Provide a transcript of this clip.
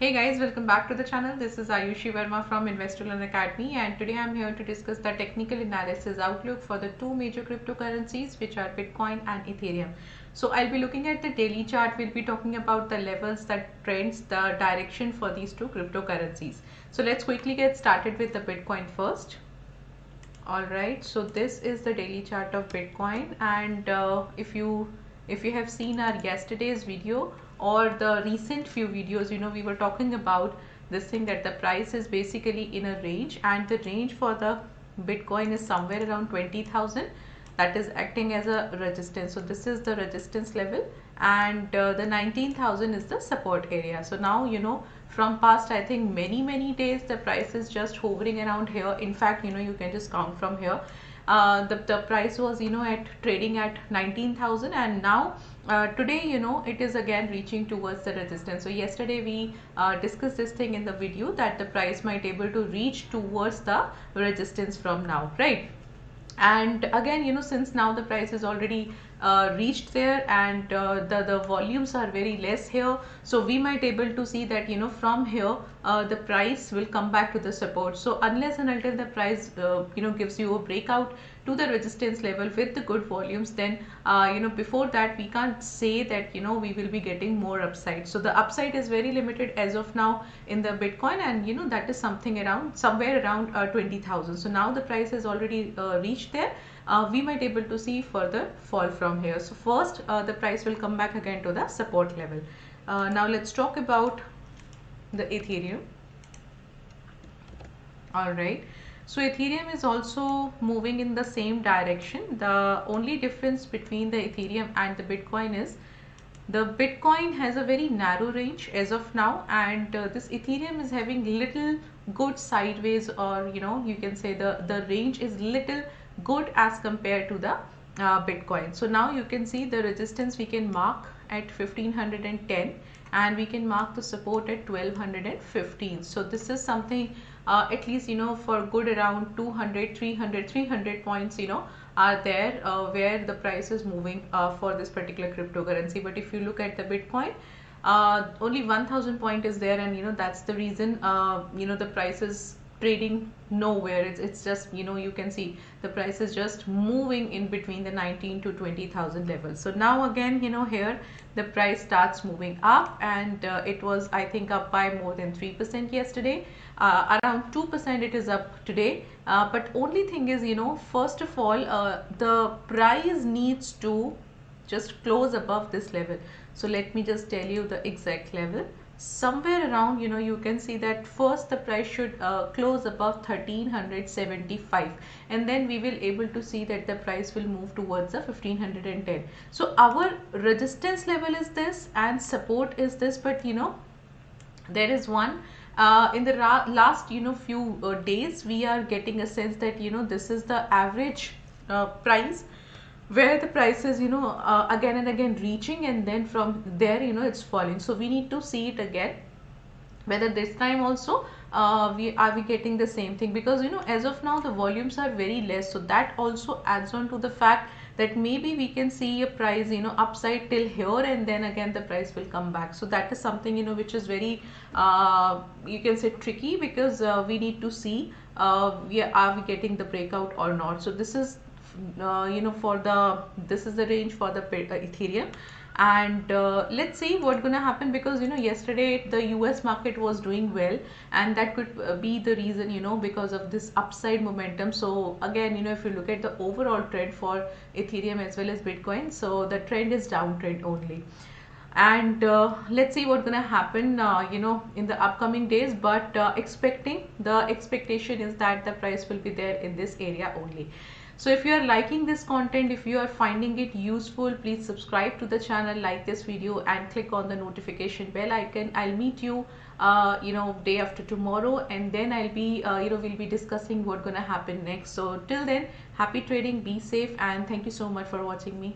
Hey guys, welcome back to the channel. This is Ayushi Verma from Investolearn Academy, and today I'm here to discuss the technical analysis outlook for the two major cryptocurrencies, which are Bitcoin and Ethereum. So I'll be looking at the daily chart. We'll be talking about the levels, that trends, the direction for these two cryptocurrencies. So let's quickly get started with the Bitcoin first. Alright, so this is the daily chart of Bitcoin, and if you have seen our yesterday's video or the recent few videos, we were talking about this thing, that the price is basically in a range, and the range for the Bitcoin is somewhere around 20,000. That is acting as a resistance. So this is the resistance level, and the 19,000 is the support area. So now from past, I think many days, the price is just hovering around here. In fact, you can just count from here. The price was at trading at 19,000, and now today it is again reaching towards the resistance. So yesterday we discussed this thing in the video, that the price might able to reach towards the resistance from now, right? And again, since now the price is already reached there, and the volumes are very less here, so we might able to see that from here the price will come back to the support. So unless and until the price gives you a breakout to the resistance level with the good volumes, then before that we can't say that we will be getting more upside. So the upside is very limited as of now in the Bitcoin, and that is something around somewhere around 20,000. So now the price has already reached there. We might able to see further fall from here. So first the price will come back again to the support level. Now let's talk about the Ethereum. All right, so Ethereum is also moving in the same direction. The only difference between the Ethereum and the Bitcoin is the Bitcoin has a very narrow range as of now, and this Ethereum is having little good sideways, or you can say the range is little good as compared to the Bitcoin. So now you can see the resistance we can mark at 1510, and we can mark the support at 1215. So this is something at least for good around 200 300 points are there where the price is moving for this particular cryptocurrency. But if you look at the Bitcoin, only 1000 point is there, and that's the reason the price is trading nowhere. It's just you can see the price is just moving in between the 19 to 20,000 levels. So now again here the price starts moving up, and it was, I think, up by more than 3% yesterday. Around 2% it is up today, but only thing is first of all the price needs to just close above this level. So let me just tell you the exact level. Somewhere around you can see that first the price should close above 1375, and then we will able to see that the price will move towards the 1510. So our resistance level is this and support is this, but there is one in the last few days we are getting a sense that this is the average price where the price is again and again reaching, and then from there it's falling. So we need to see it again whether this time also we getting the same thing, because as of now the volumes are very less. So that also adds on to the fact that maybe we can see a price upside till here, and then again the price will come back. So that is something which is very you can say tricky, because we need to see are we getting the breakout or not. So this is this is the range for the Ethereum, and let's see what's gonna happen, because yesterday the US market was doing well, and that could be the reason because of this upside momentum. So again if you look at the overall trend for Ethereum as well as Bitcoin, so the trend is downtrend only. And let's see what's gonna happen in the upcoming days, but the expectation is that the price will be there in this area only. So if you are liking this content, if you are finding it useful, please subscribe to the channel, like this video, and click on the notification bell icon. I'll meet you day after tomorrow, and then I'll be we'll be discussing what's gonna happen next. So till then, happy trading, be safe, and thank you so much for watching me.